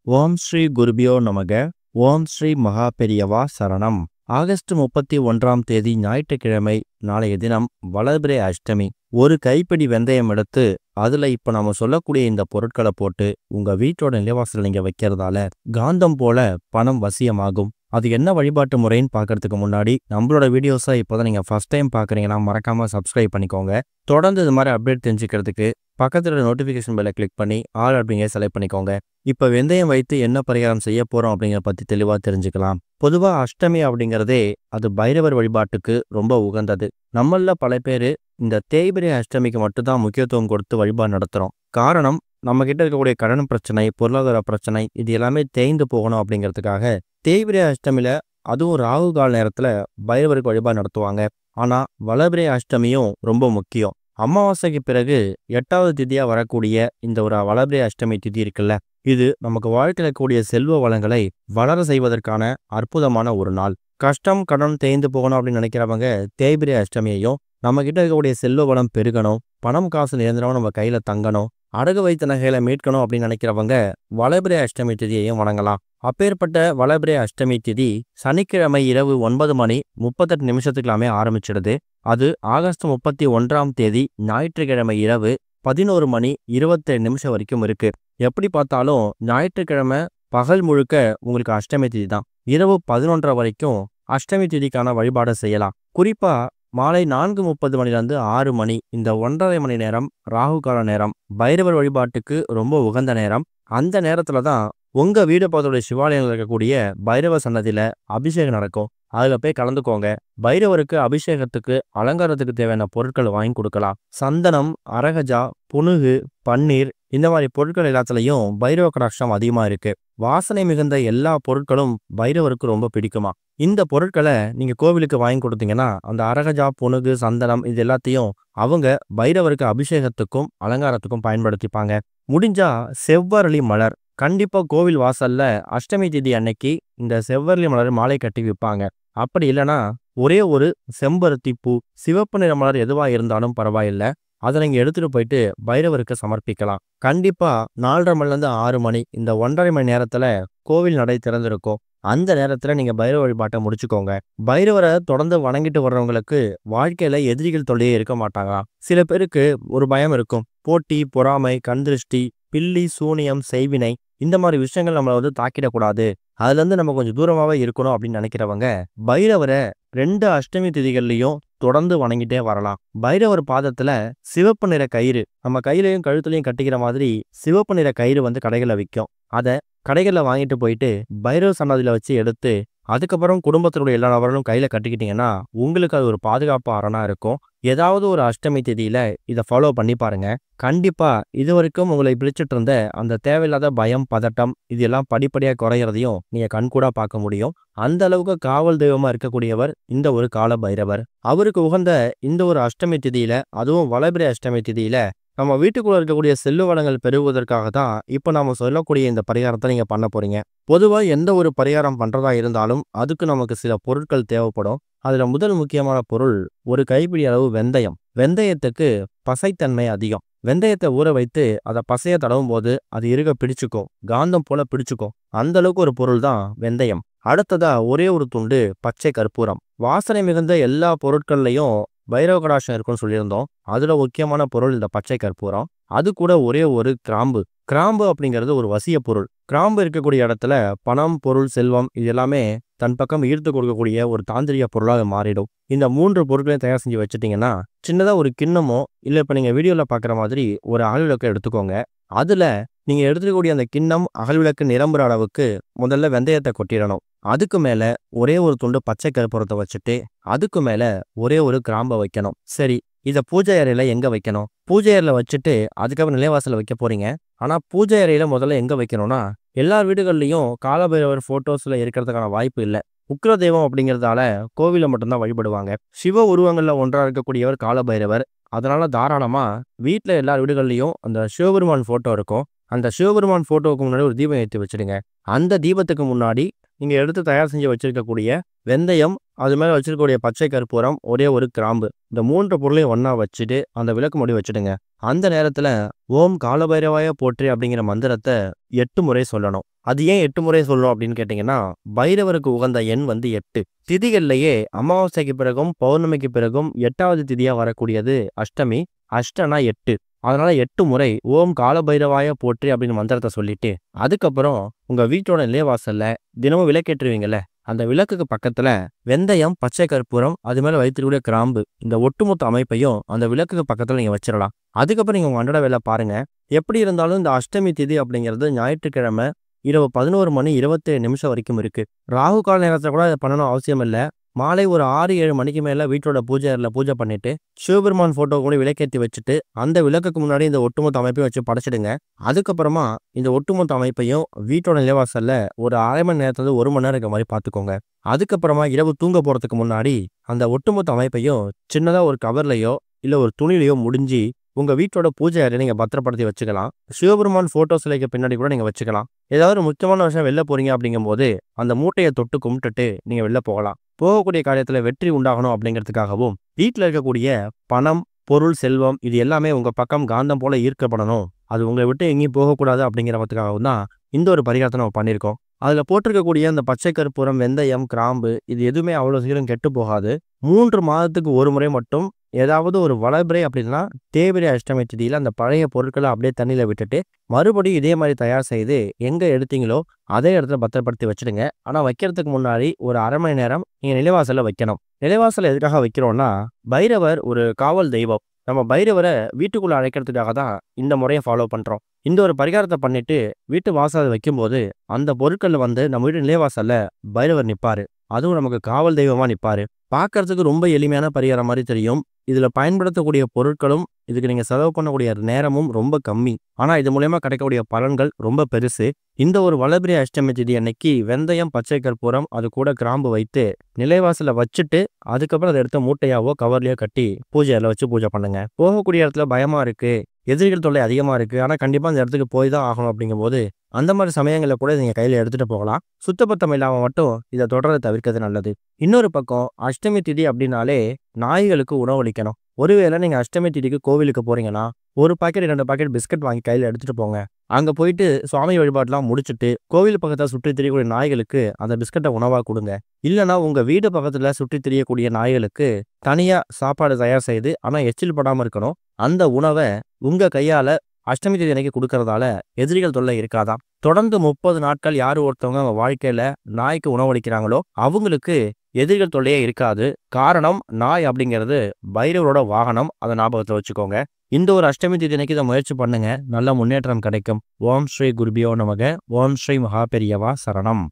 ஓம் ஸ்ரீ குருபியோ நமக. ஓம் ஸ்ரீ மகா பெரியவா சரணம். ஆகஸ்ட் 31ஆம் தேதி ஞாயிற்றுக்கிழமை, நாளைய தினம் வளர்பிறை அஷ்டமி. ஒரு கைப்பிடி வெந்தயம் எடுத்து அதுல இப்ப நாம சொல்லக்கூடிய இந்த பொருட்களை போட்டு உங்க வீட்டோட நிலைவாசல் நீங்க வைக்கிறதால காந்தம் போல பணம் வசியமாகும். அது என்ன வழிபாட்டு முறைன்னு பார்க்கறதுக்கு முன்னாடி நம்மளோட வீடியோஸை இப்போதான் நீங்க ஃபர்ஸ்ட் டைம் பார்க்குறீங்கன்னா மறக்காம சப்ஸ்கிரைப் பண்ணிக்கோங்க. தொடர்ந்து இது மாதிரி அப்டேட் தெரிஞ்சுக்கிறதுக்கு பக்கத்துல நோட்டிஃபிகேஷன் பெல்லை கிளிக் பண்ணி ஆல் அப்படிங்கிற செலக்ட் பண்ணிக்கோங்க. இப்போ வெந்தயம் வைத்து என்ன பரிகாரம் செய்ய போறோம் அப்படிங்கிறத பத்தி தெளிவா தெரிஞ்சுக்கலாம். பொதுவா அஷ்டமி அப்படிங்கிறதே அது பைரவர் வழிபாட்டுக்கு ரொம்ப உகந்தது. நம்மள பல பேர் இந்த தேய்பிரை அஷ்டமிக்கு மட்டும்தான் முக்கியத்துவம் கொடுத்து வழிபாடு நடத்துறோம். காரணம், நம்ம கிட்ட இருக்கக்கூடிய கடன் பிரச்சனை, பொருளாதார பிரச்சனை இது எல்லாமே தேய்ந்து போகணும் அப்படிங்கிறதுக்காக தேய்பிரை அஷ்டமியில அதுவும் ராகு கால நேரத்துல பைரவருக்கு வழிபாடு நடத்துவாங்க. ஆனா வளர்பிறை அஷ்டமியும் ரொம்ப முக்கியம். அமாவாசைக்கு பிறகு 8வது திதியா வரக்கூடிய இந்த ஒரு வளர்பிறை அஷ்டமி திதி இருக்குல்ல, இது நமக்கு வாழ்க்கையில கூடிய செல்வ வளங்களை வளர செய்வதற்கான அற்புதமான ஒரு நாள். கஷ்டம் கடன் தேய்ந்து போகணும் அப்படின்னு நினைக்கிறவங்க தேய்பிரை அஷ்டமியையும், நம்ம கிட்ட இருக்கக்கூடிய செல்வ வளம் பெருகணும், பணம் காசு நிரந்தரம் நம்ம கையில தங்கணும், அடகு வைத்த நகைகளை மீட்கணும் அப்படின்னு நினைக்கிறவங்க வளர்பிறை அஷ்டமி திதியையும் வணங்கலாம். அப்பேற்பட்ட வளர்பிறை அஷ்டமி திதி சனிக்கிழமை இரவு 9:38 ஆரம்பிச்சிடுது. அது ஆகஸ்ட் 31ஆம் தேதி ஞாயிற்றுக்கிழமை இரவு 11:27 வரைக்கும் இருக்கு. எப்படி பார்த்தாலும் ஞாயிற்றுக்கிழமை பகல் முழுக்க உங்களுக்கு அஷ்டமி திதி தான். இரவு 11:30 வரைக்கும் அஷ்டமி திதிக்கான வழிபாடை செய்யலாம். குறிப்பா மாலை 4:30 மணிலேருந்து 6 மணி, இந்த 1.5 மணி நேரம் ராகு கால நேரம், பைரவர் வழிபாட்டுக்கு ரொம்ப உகந்த நேரம். அந்த நேரத்துல தான் உங்க வீடு பக்கத்துடைய சிவாலயங்கள் இருக்கக்கூடிய பைரவ சன்னதியில அபிஷேகம் நடக்கும். அதுல போய் கலந்துக்கோங்க. பைரவருக்கு அபிஷேகத்துக்கு அலங்காரத்துக்கு தேவையான பொருட்கள் வாங்கி கொடுக்கலாம். சந்தனம், அரகஜா, புனுகு, பன்னீர் இந்த மாதிரி பொருட்கள் எல்லாத்துலயும் பைரவ கடாட்சம் அதிகமா இருக்கு. வாசனை மிகுந்த எல்லா பொருட்களும் பைரவருக்கு ரொம்ப பிடிக்குமா. இந்த பொருட்களை நீங்க கோவிலுக்கு வாங்கி கொடுத்தீங்கன்னா அந்த அரகஜா, புனுகு, சந்தனம் இது எல்லாத்தையும் அவங்க பைரவருக்கு அபிஷேகத்துக்கும் அலங்காரத்துக்கும் பயன்படுத்திப்பாங்க. முடிஞ்சா செவ்வரளி மலர் கண்டிப்பா கோவில் வாசல்ல அஷ்டமி திதி அன்னைக்கு இந்த செவ்வரளி மலர் மாலை கட்டி விற்பாங்க. அப்படி இல்லைன்னா ஒரே ஒரு செம்பருத்தி பூ, சிவப்பு நிற மலர் எதுவா இருந்தாலும் பரவாயில்லை, அதை நீங்க எடுத்துட்டு போயிட்டு பைரவருக்கு சமர்ப்பிக்கலாம். கண்டிப்பா 4:30 மணிலேருந்து 6 மணி இந்த 1.5 மணி நேரத்துல கோவில் நடை திறந்திருக்கும். அந்த நேரத்துல நீங்க பைரவ வழிபாட்டை முடிச்சுக்கோங்க. பைரவரை தொடர்ந்து வணங்கிட்டு வர்றவங்களுக்கு வாழ்க்கையில எதிரிகள் தொல்லையே இருக்க மாட்டாங்களாம். சில பேருக்கு ஒரு பயம் இருக்கும். போட்டி, பொறாமை, கண்திருஷ்டி, பில்லி, சூனியம், செய்வினை இந்த மாதிரி விஷயங்கள் நம்மளை தாக்கிடக்கூடாது, அதுல இருந்து நம்ம கொஞ்சம் தூரமாவே இருக்கணும் அப்படின்னு நினைக்கிறவங்க பைரவரை 2 அஷ்டமி திதிகள்லையும் தொடர்ந்து வணங்கிட்டே வரலாம். பைரவர் பாதத்துல சிவப்பு நிற கயிறு, நம்ம கையிலையும் கழுத்துலையும் கட்டிக்கிற மாதிரி சிவப்பு நிற கயிறு கடைகளில் விற்கும். அதை கடைகளில் வாங்கிட்டு போயிட்டு பைரவ சன்னதியில வச்சு எடுத்து அதுக்கப்புறம் குடும்பத்தினுடைய எல்லா நபர்களும் கையில கட்டிக்கிட்டீங்கன்னா உங்களுக்கு அது ஒரு பாதுகாப்பு அரணா இருக்கும். ஏதாவது ஒரு அஷ்டமி திதியில இதை ஃபாலோ பண்ணி பாருங்க. கண்டிப்பா இது வரைக்கும் உங்களை பிடிச்சிட்டு இருந்த அந்த தேவையில்லாத பயம், பதட்டம் இது எல்லாம் படிப்படியா குறையிறதையும் நீங்க கண்கூடா பார்க்க முடியும். அந்த அளவுக்கு காவல் தெய்வமா இருக்கக்கூடியவர் இந்த ஒரு கால பைரவர். அவருக்கு உகந்த இந்த ஒரு அஷ்டமி திதியில, அதுவும் வளர்பிறை அஷ்டமி திதியில நம்ம வீட்டுக்குள்ள இருக்கக்கூடிய செல்வ வளங்கள் பெருகுவதற்காக தான் இப்போ நாம சொல்லக்கூடிய இந்த பரிகாரத்தை நீங்க பண்ண போறீங்க. பொதுவா எந்த ஒரு பரிகாரம் பண்றதா இருந்தாலும் அதுக்கு நமக்கு சில பொருட்கள் தேவைப்படும். அதுல முதல் முக்கியமான பொருள் ஒரு கைப்பிடி அளவு வெந்தயம். வெந்தயத்துக்கு பசைத்தன்மை அதிகம். வெந்தயத்தை ஊற வைத்து அதை பசைய தடவும் போது அது இறுக பிடிச்சுக்கும், காந்தம் போல பிடிச்சுக்கும். அந்த அளவுக்கு ஒரு பொருள் தான் வெந்தயம். அடுத்ததா ஒரே ஒரு துண்டு பச்சை கற்பூரம். வாசனை மிகுந்த எல்லா பொருட்கள்லையும் பைரவ கடாட்சம் இருக்குன்னு சொல்லியிருந்தோம். அதுல முக்கியமான பொருள் இந்த பச்சை கற்பூரம். அது கூட ஒரே ஒரு கிராம்பு. கிராம்பு அப்படிங்கிறது ஒரு வசிய பொருள். கிராம்பு இருக்கக்கூடிய இடத்துல பணம், பொருள், செல்வம் இது எல்லாமே தன் பக்கம் ஈர்த்து கொடுக்கக்கூடிய ஒரு தாந்திரிக பொருளாக மாறிடும். இந்த 3 பொருட்களையும் தயார் செஞ்சு வச்சுட்டீங்கன்னா சின்னதா ஒரு கிண்ணமோ இல்ல இப்ப நீங்க வீடியோல பாக்குற மாதிரி ஒரு அகல் விளக்கை எடுத்துக்கோங்க. அதுல நீங்க எடுத்துக்கூடிய அந்த கிண்ணம் அகல் விளக்கு நிரம்புற அளவுக்கு முதல்ல வெந்தயத்தை கொட்டிடணும். அதுக்கு மேல ஒரே ஒரு துண்டு பச்சை கற்பூரத்தை வச்சுட்டு அதுக்கு மேல ஒரே ஒரு கிராம்பை வைக்கணும். சரி, இதை பூஜை அறையில எங்க வைக்கணும்? பூஜை அறையில வச்சுட்டு அதுக்கப்புறம் நிலைவாசல வைக்க போறீங்க. ஆனா பூஜை அறையில முதல்ல எங்க வைக்கணும்னா, எல்லா வீடுகள்லையும் காலபைரவர் போட்டோஸ்ல இருக்கிறதுக்கான வாய்ப்பு இல்லை. உக்ர தெய்வம் அப்படிங்கிறதால கோவில மட்டும்தான் வழிபடுவாங்க. சிவ உருவங்கள்ல ஒன்றா இருக்கக்கூடியவர் காலபைரவர். அதனால தாராளமா வீட்டுல எல்லா வீடுகள்லையும் அந்த சிவபெருமான் போட்டோ இருக்கும். அந்த சிவபெருமான் போட்டோவுக்கு முன்னாடி ஒரு தீபம் ஏற்றி வச்சிடுங்க. அந்த தீபத்துக்கு முன்னாடி நீங்க எடுத்து தயார் செஞ்சு வச்சிருக்கக்கூடிய வெந்தயம், அது மேல வச்சிருக்கக்கூடிய பச்சை கற்பூரம், ஒரே ஒரு கிராம்பு, இந்த 3 பொருளையும் ஒண்ணா வச்சுட்டு அந்த விளக்கு மூடி வச்சுடுங்க. அந்த நேரத்துல ஓம் காலபைரவாய போற்றி அப்படிங்கிற மந்திரத்தை 8 முறை சொல்லணும். அது ஏன் 8 முறை சொல்றோம் அப்படின்னு கேட்டீங்கன்னா, பைரவருக்கு உகந்த எண் வந்து 8. திதிகள்லயே அமாவாசைக்கு பிறகும், பௌர்ணமிக்கு பிறகும் 8வது திதியா வரக்கூடியது அஷ்டமி. அஷ்டனா 8. அதனால 8 முறை ஓம் கால பைரவாய போற்றி அப்படின்னு மந்திரத்த சொல்லிட்டு, அதுக்கப்புறம் உங்க வீட்டோட நிலைவாசல்ல தினமும் விளக்கேற்றுவீங்கல்ல, அந்த விளக்குக்கு பக்கத்துல வெந்தயம், பச்சை கற்பூரம், அது மேல வைத்திருக்கக்கூடிய கிராம்பு, இந்த ஒட்டுமொத்த அமைப்பையும் அந்த விளக்குக்கு பக்கத்துல நீங்க வச்சிடலாம். அதுக்கப்புறம் நீங்க உங்க அன்றாட வேலை பாருங்க. எப்படி இருந்தாலும் இந்த அஷ்டமி திதி அப்படிங்கிறது ஞாயிற்றுக்கிழமை இரவு 11 மணி 27 நிமிஷம் வரைக்கும் இருக்கு. ராகு கால நேரத்துல கூட இதை பண்ணணும் அவசியம் இல்ல. மாலை ஒரு 6, 7 மணிக்கு மேல வீட்டோட பூஜை அறையில பூஜை பண்ணிட்டு, சிவபெருமான் போட்டோ கூட விளக்கேத்தி வச்சுட்டு, அந்த விளக்குக்கு முன்னாடி இந்த ஒட்டுமொத்த அமைப்பையும் வச்சு படைச்சிடுங்க. அதுக்கப்புறமா இந்த ஒட்டுமொத்த அமைப்பையும் வீட்டோட நிலைவாசல்ல ஒரு 1/2 மணி நேரத்துல 1 மணி நேரம் இருக்க மாதிரி பார்த்துக்கோங்க. அதுக்கப்புறமா இரவு தூங்க போறதுக்கு முன்னாடி அந்த ஒட்டுமொத்த அமைப்பையும் சின்னதா ஒரு கவர்லயோ இல்ல ஒரு துணியிலையோ முடிஞ்சு உங்க வீட்டோட பூஜை அறையில நீங்க பத்திரப்படுத்தி வச்சுக்கலாம். சிவபெருமான் போட்டோ சிலைக்கு பின்னாடி கூட நீங்க வச்சுக்கலாம். ஏதாவது ஒரு முக்கியமான விஷயம் வெளில போறீங்க அப்படிங்கும்போது அந்த மூட்டையை தொட்டு கும்பிட்டுட்டு நீங்க வெளில போகலாம். போகக்கூடிய காரியத்துல வெற்றி உண்டாகணும் அப்படிங்கிறதுக்காகவும், வீட்டில் இருக்கக்கூடிய பணம், பொருள், செல்வம் இது எல்லாமே உங்க பக்கம் காந்தம் போல ஈர்க்கப்படணும், அது உங்களை விட்டு எங்கேயும் போகக்கூடாது அப்படிங்கிறதுக்காகவும் தான் இந்த ஒரு பரிகாரத்தை நம்ம பண்ணியிருக்கோம். அதுல போட்டிருக்கக்கூடிய அந்த பச்சை கற்பூரம், வெந்தயம், கிராம்பு இது எதுவுமே அவ்வளவு சீக்கிரம் கெட்டு போகாது. 3 மாதத்துக்கு ஒரு முறை மட்டும் ஏதாவது ஒரு வளர்பிறை அப்படின்னா தேய்பிறை அஷ்டமி திதியில அந்த பழைய பொருட்களை அப்படியே தண்ணியில விட்டுட்டு மறுபடியும் இதே மாதிரி தயார் செய்து எங்க எடுத்தீங்களோ அதே இடத்துல பத்திரப்படுத்தி வச்சிடுங்க. ஆனா வைக்கிறதுக்கு முன்னாடி ஒரு 1/2 மணி நேரம் நீங்க நிலைவாசல்ல வைக்கணும். நிலைவாசல்ல எதுக்காக வைக்கிறோம்னா, பைரவர் ஒரு காவல் தெய்வம். நம்ம பைரவரை வீட்டுக்குள்ள அழைக்கிறதுக்காக தான் இந்த முறையை ஃபாலோ பண்றோம். இந்த ஒரு பரிகாரத்தை பண்ணிட்டு வீட்டு வாசல்ல வைக்கும்போது அந்த பொருட்கள்ல வந்து நம்ம வீட்டு நிலைவாசல்ல பைரவர் நிப்பாரு. அதுவும் நமக்கு காவல் தெய்வமா நிப்பாரு. பார்க்கறதுக்கு ரொம்ப எளிமையான பரிகாரம் மாதிரி தெரியும். இதுல பயன்படுத்தக்கூடிய பொருட்களும், இதுக்கு நீங்க செலவு பண்ணக்கூடிய நேரமும் ரொம்ப கம்மி. ஆனா இது மூலியமா கிடைக்கக்கூடிய பலன்கள் ரொம்ப பெருசு. இந்த ஒரு வளர்பிறை அஷ்டமி திதி அன்னைக்கு வெந்தயம், பச்சை கற்பூரம், அது கூட கிராம்பு வைத்து நிலைவாசல வச்சுட்டு, அதுக்கப்புறம் அதை எடுத்து மூட்டையாவோ கவர்லயோ கட்டி பூஜை அறையில வச்சு பூஜை பண்ணுங்க. போகக்கூடிய இடத்துல பயமா இருக்கு, எதிரிகள் தொல்லை அதிகமா இருக்கு, ஆனா கண்டிப்பா அந்த இடத்துக்கு போய் தான் ஆகணும் அப்படிங்கும்போது அந்த மாதிரி சமயங்களில் கூட நீங்க கையில எடுத்துட்டு போகலாம். சுத்தபத்தம் இல்லாம மட்டும் இதை தொடர்றதை தவிர்க்கிறது நல்லது. இன்னொரு பக்கம் அஷ்டமி திதி அப்படின்னாலே நாய்களுக்கு உணவளிக்கணும். ஒருவேளை நீங்க அஷ்டமி திதிக்கு கோவிலுக்கு போறீங்கன்னா, 1 பாக்கெட் 2 பாக்கெட் பிஸ்கட் வாங்கி கையில எடுத்துட்டு போங்க. அங்க போயிட்டு சுவாமி வழிபாடுலாம் முடிச்சுட்டு கோவில் பக்கத்துல சுற்றி திரியக்கூடிய நாய்களுக்கு அந்த பிஸ்கட்டை உணவா கொடுங்க. இல்லைன்னா உங்க வீடு பக்கத்துல சுற்றி திரியக்கூடிய நாய்களுக்கு தனியா சாப்பாடு தயார் செய்து, ஆனா எச்சில் படாம இருக்கணும், அந்த உணவை உங்க கையால அஷ்டமி தேதி அன்னைக்கு கொடுக்கறதால எதிரிகள் தொல்லை இருக்காதாம். தொடர்ந்து 30 நாட்கள் யார் ஒருத்தவங்க அவங்க வாழ்க்கையில நாய்க்கு உணவளிக்கிறாங்களோ அவங்களுக்கு எதிரிகள் தொல்லையே இருக்காது. காரணம், நாய் அப்படிங்கிறது பைரவரோட வாகனம். அதை ஞாபகத்துல வச்சுக்கோங்க. இந்த ஒரு அஷ்டமி தேதி அன்னைக்கு இதை முயற்சி பண்ணுங்க. நல்ல முன்னேற்றம் கிடைக்கும். ஓம் ஸ்ரீ குருபியோ நமக. ஓம் ஸ்ரீ மகா பெரியவா சரணம்.